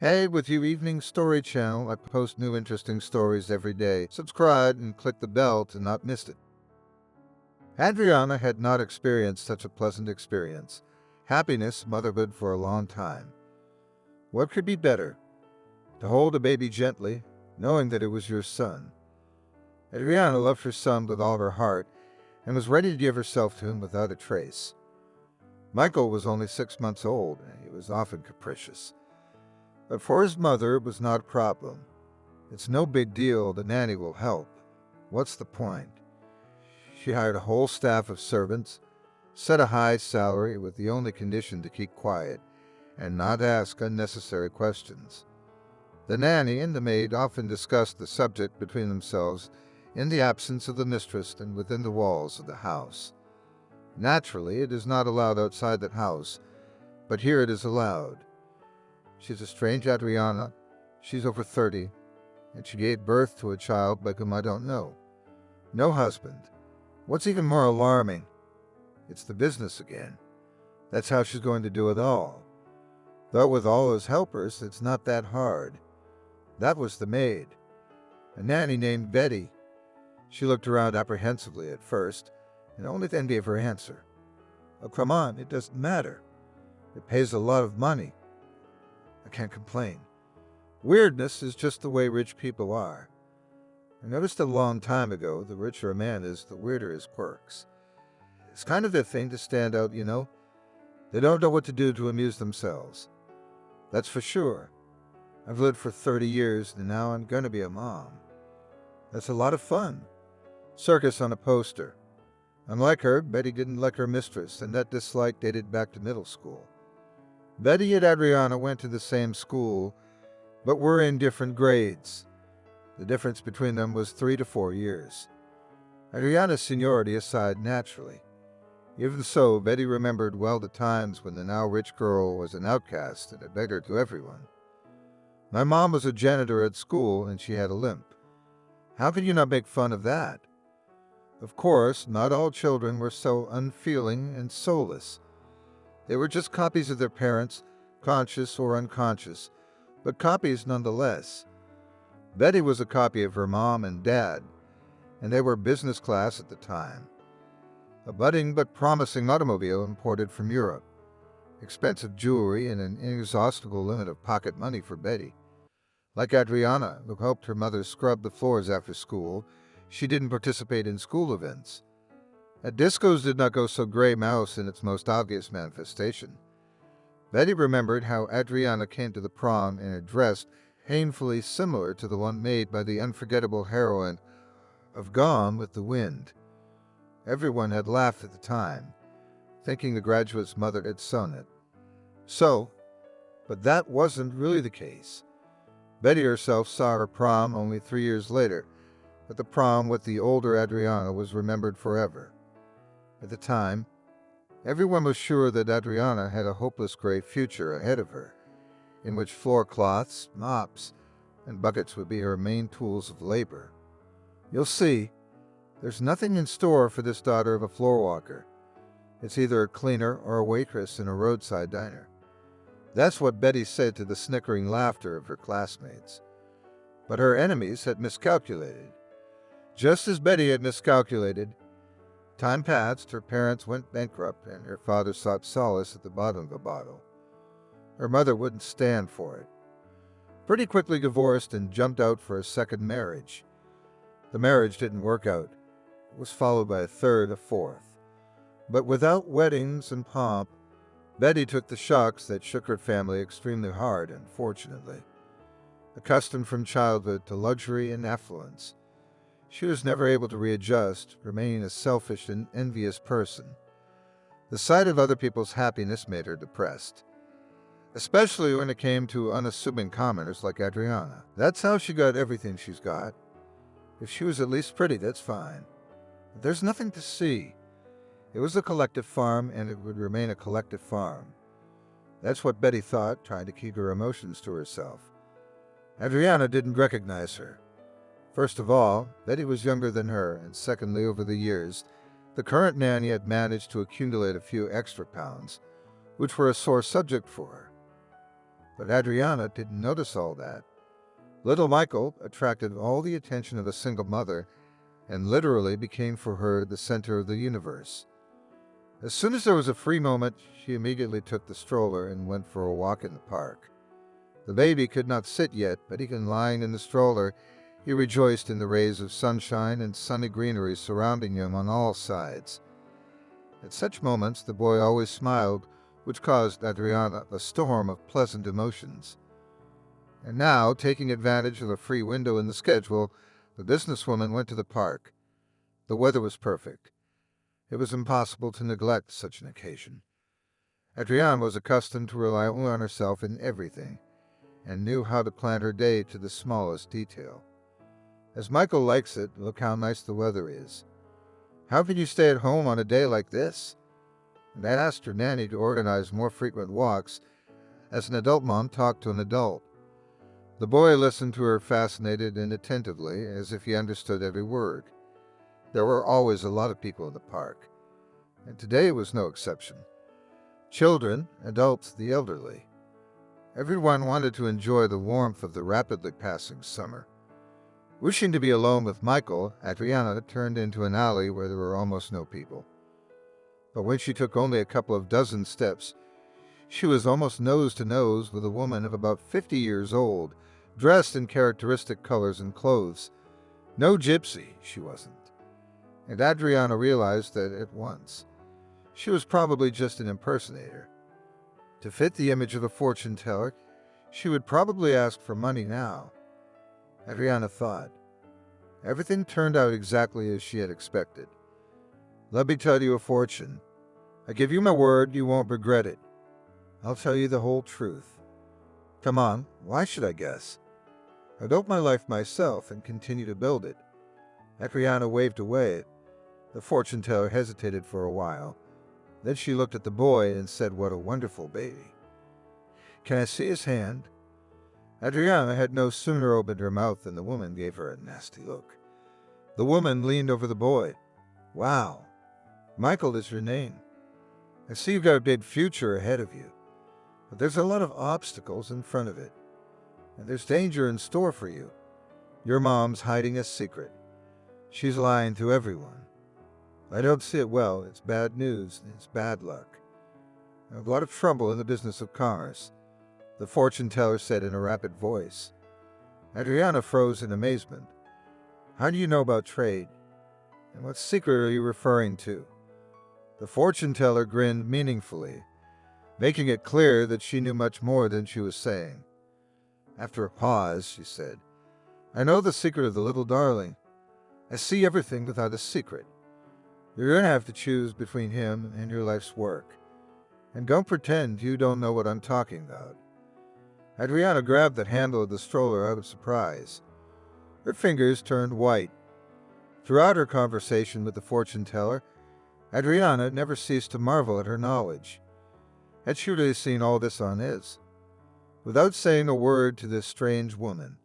Hey, with your evening story channel, I post new interesting stories every day. Subscribe and click the bell to not miss it. Adriana had not experienced such a pleasant experience. Happiness, motherhood for a long time. What could be better? To hold a baby gently, knowing that it was your son. Adriana loved her son with all her heart and was ready to give herself to him without a trace. Michael was only 6 months old, and he was often capricious. But for his mother, it was not a problem. It's no big deal, the nanny will help. What's the point? She hired a whole staff of servants, set a high salary with the only condition to keep quiet and not ask unnecessary questions. The nanny and the maid often discussed the subject between themselves in the absence of the mistress and within the walls of the house. Naturally, it is not allowed outside the house, but here it is allowed. She's a strange Adriana. She's over 30, and she gave birth to a child like whom I don't know. No husband. What's even more alarming, it's the business again. That's how she's going to do it all. Though with all those helpers, it's not that hard. That was the maid, a nanny named Betty. She looked around apprehensively at first, and only then gave her answer. Oh, come on, it doesn't matter. It pays a lot of money. I can't complain. Weirdness is just the way rich people are. I noticed a long time ago, the richer a man is, the weirder his quirks. It's kind of their thing to stand out, you know. They don't know what to do to amuse themselves. That's for sure. I've lived for 30 years, and now I'm going to be a mom. That's a lot of fun. Circus on a poster. Unlike her, Betty didn't like her mistress, and that dislike dated back to middle school. Betty and Adriana went to the same school, but were in different grades. The difference between them was 3 to 4 years. Adriana's seniority aside naturally. Even so, Betty remembered well the times when the now rich girl was an outcast and a beggar to everyone. My mom was a janitor at school and she had a limp. How could you not make fun of that? Of course, not all children were so unfeeling and soulless. They were just copies of their parents, conscious or unconscious, but copies nonetheless. Betty was a copy of her mom and dad, and they were business class at the time. A budding but promising automobile imported from Europe. Expensive jewelry and an inexhaustible limit of pocket money for Betty. Like Adriana, who helped her mother scrub the floors after school, she didn't participate in school events. At discos did not go so gray mouse in its most obvious manifestation. Betty remembered how Adriana came to the prom in a dress painfully similar to the one made by the unforgettable heroine of Gone with the Wind. Everyone had laughed at the time, thinking the graduate's mother had sewn it. But that wasn't really the case. Betty herself saw her prom only 3 years later, but the prom with the older Adriana was remembered forever. At the time, everyone was sure that Adriana had a hopeless gray future ahead of her, in which floor cloths, mops, and buckets would be her main tools of labor. You'll see, there's nothing in store for this daughter of a floor walker. It's either a cleaner or a waitress in a roadside diner. That's what Betty said to the snickering laughter of her classmates. But her enemies had miscalculated. Just as Betty had miscalculated, time passed, her parents went bankrupt, and her father sought solace at the bottom of a bottle. Her mother wouldn't stand for it. Pretty quickly divorced and jumped out for a second marriage. The marriage didn't work out. It was followed by a third, a fourth. But without weddings and pomp, Betty took the shocks that shook her family extremely hard, unfortunately. Accustomed from childhood to luxury and affluence, she was never able to readjust, remaining a selfish and envious person. The sight of other people's happiness made her depressed, especially when it came to unassuming commoners like Adriana. That's how she got everything she's got. If she was at least pretty, that's fine. But there's nothing to see. It was a collective farm, and it would remain a collective farm. That's what Betty thought, trying to keep her emotions to herself. Adriana didn't recognize her. First of all, Betty was younger than her, and secondly, over the years, the current nanny had managed to accumulate a few extra pounds, which were a sore subject for her. But Adriana didn't notice all that. Little Michael attracted all the attention of a single mother and literally became for her the center of the universe. As soon as there was a free moment, she immediately took the stroller and went for a walk in the park. The baby could not sit yet, but even lying in the stroller, he rejoiced in the rays of sunshine and sunny greenery surrounding him on all sides. At such moments, the boy always smiled, which caused Adriana a storm of pleasant emotions. And now, taking advantage of a free window in the schedule, the businesswoman went to the park. The weather was perfect. It was impossible to neglect such an occasion. Adriana was accustomed to rely only on herself in everything, and knew how to plan her day to the smallest detail. As Michael likes it, look how nice the weather is. How can you stay at home on a day like this? And I asked her nanny to organize more frequent walks, as an adult mom talked to an adult. The boy listened to her fascinated and attentively, as if he understood every word. There were always a lot of people in the park, and today was no exception. Children, adults, the elderly. Everyone wanted to enjoy the warmth of the rapidly passing summer. Wishing to be alone with Michael, Adriana turned into an alley where there were almost no people. But when she took only a couple of dozen steps, she was almost nose to nose with a woman of about 50 years old, dressed in characteristic colors and clothes. No gypsy, she wasn't. And Adriana realized that at once. She was probably just an impersonator. To fit the image of a fortune teller, she would probably ask for money now. Adriana thought. Everything turned out exactly as she had expected. Let me tell you a fortune. I give you my word you won't regret it. I'll tell you the whole truth. Come on, why should I guess? I built my life myself and continue to build it. Adriana waved away. The fortune teller hesitated for a while. Then she looked at the boy and said, "What a wonderful baby. Can I see his hand?" Adriana had no sooner opened her mouth than the woman gave her a nasty look. The woman leaned over the boy. "Wow, Michael is your name. I see you've got a big future ahead of you, but there's a lot of obstacles in front of it, and there's danger in store for you. Your mom's hiding a secret. She's lying to everyone. I don't see it well. It's bad news, and it's bad luck. I have a lot of trouble in the business of cars," the fortune teller said in a rapid voice. Adriana froze in amazement. "How do you know about trade? And what secret are you referring to?" The fortune teller grinned meaningfully, making it clear that she knew much more than she was saying. After a pause, she said, "I know the secret of the little darling. I see everything without a secret. You're going to have to choose between him and your life's work. And don't pretend you don't know what I'm talking about." Adriana grabbed the handle of the stroller out of surprise. Her fingers turned white. Throughout her conversation with the fortune teller, Adriana never ceased to marvel at her knowledge. Had she really seen all this on his? Without saying a word to this strange woman,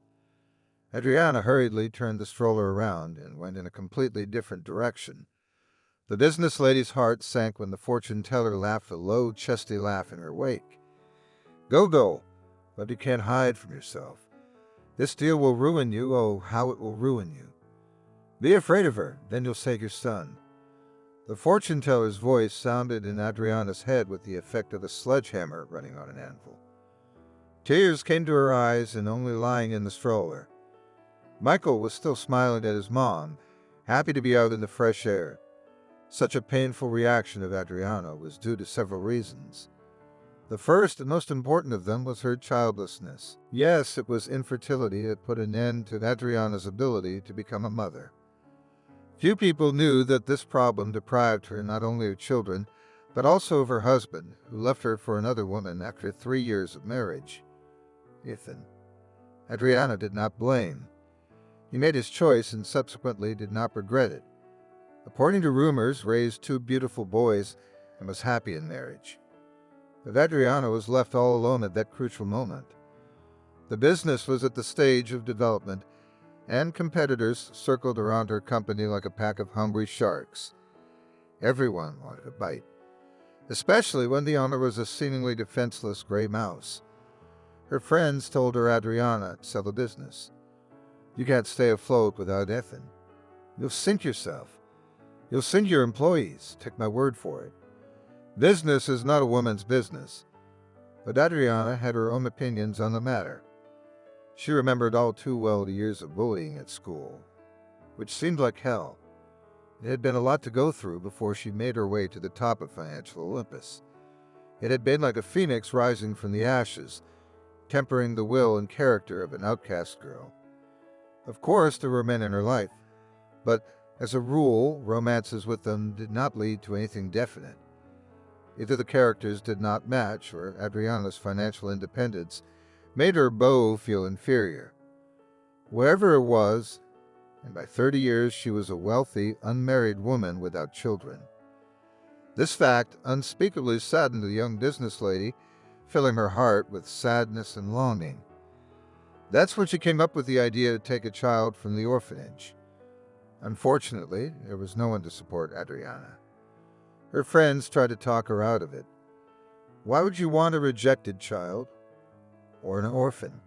Adriana hurriedly turned the stroller around and went in a completely different direction. The business lady's heart sank when the fortune teller laughed a low, chesty laugh in her wake. Go, but you can't hide from yourself. This deal will ruin you, oh, how it will ruin you. Be afraid of her, then you'll save your son. The fortune teller's voice sounded in Adriana's head with the effect of a sledgehammer running on an anvil. Tears came to her eyes and only lying in the stroller. Michael was still smiling at his mom, happy to be out in the fresh air. Such a painful reaction of Adriana was due to several reasons. The first and most important of them was her childlessness. Yes, it was infertility that put an end to Adriana's ability to become a mother. Few people knew that this problem deprived her not only of children, but also of her husband, who left her for another woman after 3 years of marriage. Ethan. Adriana did not blame. He made his choice and subsequently did not regret it. According to rumors, raised 2 beautiful boys and was happy in marriage. But Adriana was left all alone at that crucial moment. The business was at the stage of development, and competitors circled around her company like a pack of hungry sharks. Everyone wanted a bite, especially when the owner was a seemingly defenseless gray mouse. Her friends told her Adriana to sell a business. You can't stay afloat without Ethan. You'll sink yourself. You'll sink your employees, take my word for it. Business is not a woman's business. But Adriana had her own opinions on the matter. She remembered all too well the years of bullying at school, which seemed like hell. It had been a lot to go through before she made her way to the top of financial Olympus. It had been like a phoenix rising from the ashes, tempering the will and character of an outcast girl. Of course, there were men in her life, but as a rule, romances with them did not lead to anything definite. Either the characters did not match, or Adriana's financial independence made her beau feel inferior. Wherever it was, and by 30 years she was a wealthy, unmarried woman without children. This fact unspeakably saddened the young business lady, filling her heart with sadness and longing. That's when she came up with the idea to take a child from the orphanage. Unfortunately, there was no one to support Adriana. Her friends tried to talk her out of it. Why would you want a rejected child? Or an orphan?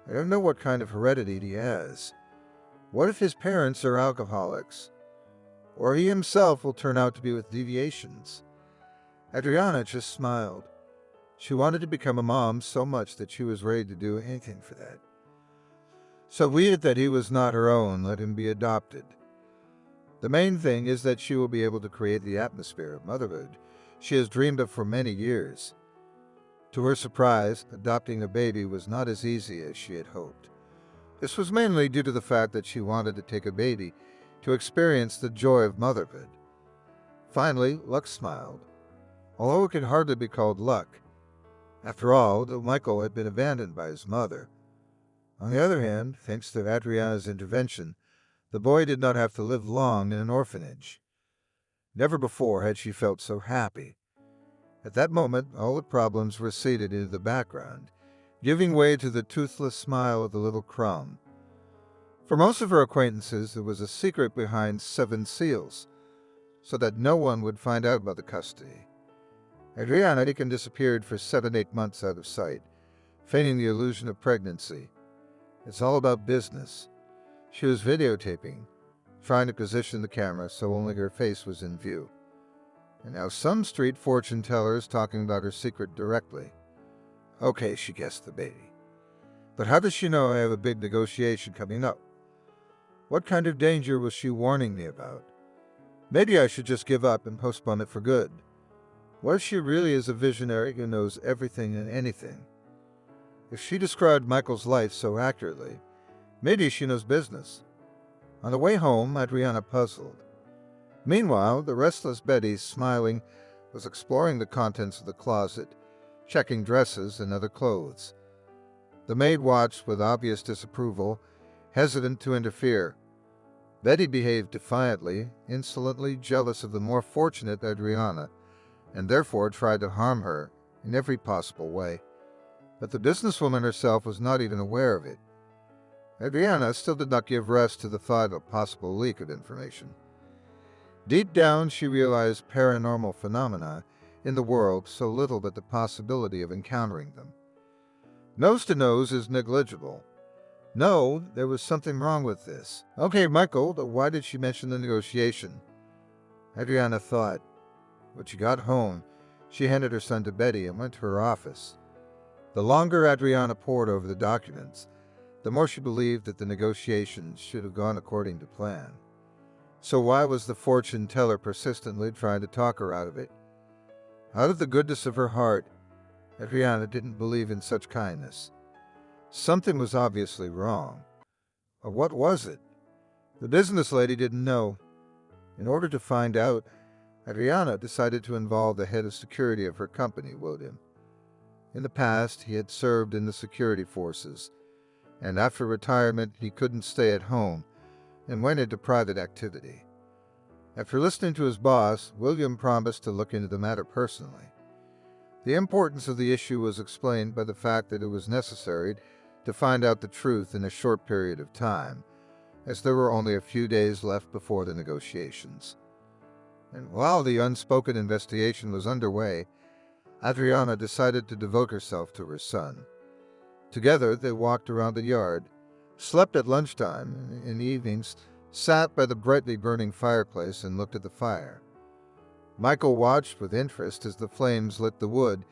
I don't know what kind of heredity he has. What if his parents are alcoholics? Or he himself will turn out to be with deviations? Adriana just smiled. She wanted to become a mom so much that she was ready to do anything for that. So be it that he was not her own, let him be adopted. The main thing is that she will be able to create the atmosphere of motherhood she has dreamed of for many years. To her surprise, adopting a baby was not as easy as she had hoped. This was mainly due to the fact that she wanted to take a baby to experience the joy of motherhood. Finally, luck smiled, although it could hardly be called luck. After all, Michael had been abandoned by his mother. On the other hand, thanks to Adriana's intervention, the boy did not have to live long in an orphanage. Never before had she felt so happy. At that moment, all the problems receded into the background, giving way to the toothless smile of the little crumb. For most of her acquaintances, there was a secret behind 7 seals, so that no one would find out about the custody. Adriana disappeared for 7-8 months out of sight, feigning the illusion of pregnancy. It's all about business. She was videotaping, trying to position the camera so only her face was in view. And now some street fortune teller is talking about her secret directly. Okay, she guessed the baby. But how does she know I have a big negotiation coming up? What kind of danger was she warning me about? Maybe I should just give up and postpone it for good. What if she really is a visionary who knows everything and anything? If she described Michael's life so accurately, maybe she knows business. On the way home, Adriana puzzled. Meanwhile, the restless Betty, smiling, was exploring the contents of the closet, checking dresses and other clothes. The maid watched with obvious disapproval, hesitant to interfere. Betty behaved defiantly, insolently jealous of the more fortunate Adriana, and therefore tried to harm her in every possible way. But the businesswoman herself was not even aware of it. Adriana still did not give rest to the thought of a possible leak of information. Deep down, she realized paranormal phenomena in the world so little but the possibility of encountering them. Nose to nose is negligible. No, there was something wrong with this. Okay, Michael, but why did she mention the negotiation? Adriana thought. When she got home, she handed her son to Betty and went to her office. The longer Adriana pored over the documents, the more she believed that the negotiations should have gone according to plan. So why was the fortune teller persistently trying to talk her out of it? Out of the goodness of her heart, Adriana didn't believe in such kindness. Something was obviously wrong. But what was it? The business lady didn't know. In order to find out, Adriana decided to involve the head of security of her company, William. In the past, he had served in the security forces, and after retirement, he couldn't stay at home and went into private activity. After listening to his boss, William promised to look into the matter personally. The importance of the issue was explained by the fact that it was necessary to find out the truth in a short period of time, as there were only a few days left before the negotiations. And while the unspoken investigation was underway, Adriana decided to devote herself to her son. Together, they walked around the yard, slept at lunchtime, and in evenings, sat by the brightly burning fireplace and looked at the fire. Michael watched with interest as the flames lit the wood,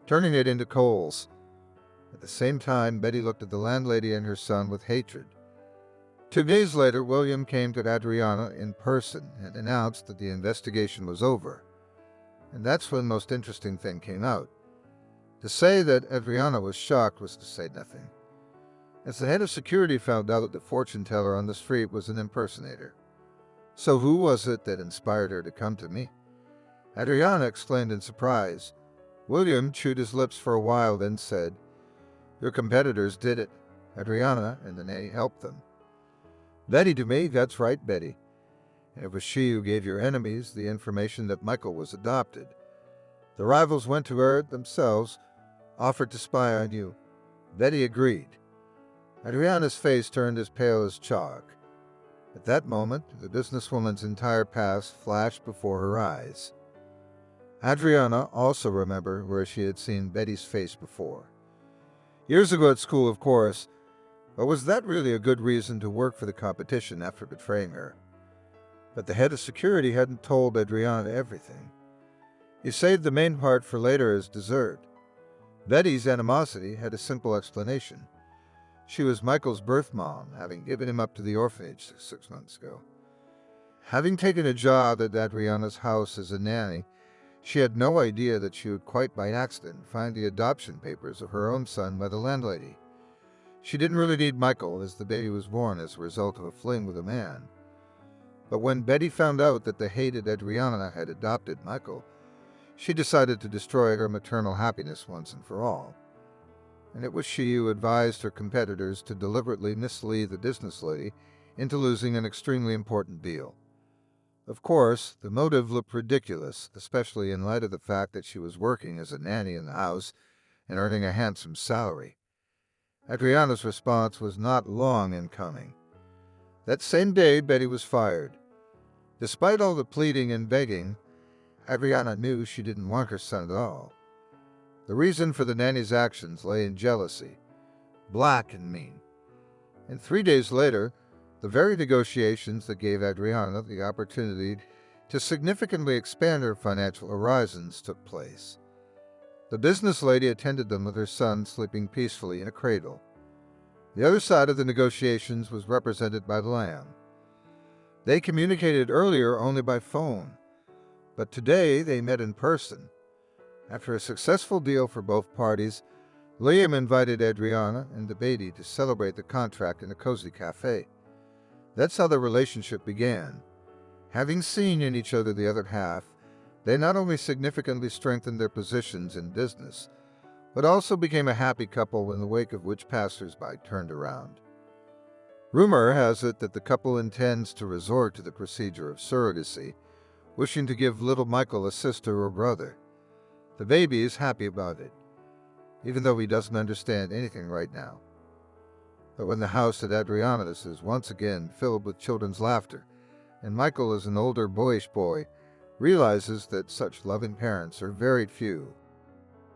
turning it into coals. At the same time, Betty looked at the landlady and her son with hatred. 2 days later, William came to Adriana in person and announced that the investigation was over. And that's when the most interesting thing came out. To say that Adriana was shocked was to say nothing, as the head of security found out that the fortune teller on the street was an impersonator. So who was it that inspired her to come to me? Adriana exclaimed in surprise. William chewed his lips for a while, then said, "Your competitors did it. Adriana and Danae helped them." "Betty to me, that's right, Betty. And it was she who gave your enemies the information that Michael was adopted. The rivals went to her themselves, offered to spy on you. Betty agreed." Adriana's face turned as pale as chalk. At that moment, the businesswoman's entire past flashed before her eyes. Adriana also remembered where she had seen Betty's face before. Years ago at school, of course, but was that really a good reason to work for the competition after betraying her? But the head of security hadn't told Adriana everything. He saved the main part for later as dessert. Betty's animosity had a simple explanation. She was Michael's birth mom, having given him up to the orphanage 6 months ago. Having taken a job at Adriana's house as a nanny, she had no idea that she would quite by accident find the adoption papers of her own son by the landlady. She didn't really need Michael, as the baby was born as a result of a fling with a man. But when Betty found out that the hated Adriana had adopted Michael, she decided to destroy her maternal happiness once and for all. And it was she who advised her competitors to deliberately mislead the business lady into losing an extremely important deal. Of course, the motive looked ridiculous, especially in light of the fact that she was working as a nanny in the house and earning a handsome salary. Adriana's response was not long in coming. That same day, Betty was fired. Despite all the pleading and begging, Adriana knew she didn't want her son at all. The reason for the nanny's actions lay in jealousy, black and mean. And 3 days later, the very negotiations that gave Adriana the opportunity to significantly expand her financial horizons took place. The business lady attended them with her son sleeping peacefully in a cradle. The other side of the negotiations was represented by the lamb. They communicated earlier only by phone, but today they met in person. After a successful deal for both parties, Liam invited Adriana and the baby to celebrate the contract in a cozy cafe. That's how their relationship began. Having seen in each other the other half, they not only significantly strengthened their positions in business, but also became a happy couple in the wake of which passers-by turned around. Rumor has it that the couple intends to resort to the procedure of surrogacy, wishing to give little Michael a sister or brother. The baby is happy about it, even though he doesn't understand anything right now. But when the house at Adriana's is once again filled with children's laughter, and Michael, as an older boyish boy, realizes that such loving parents are very few,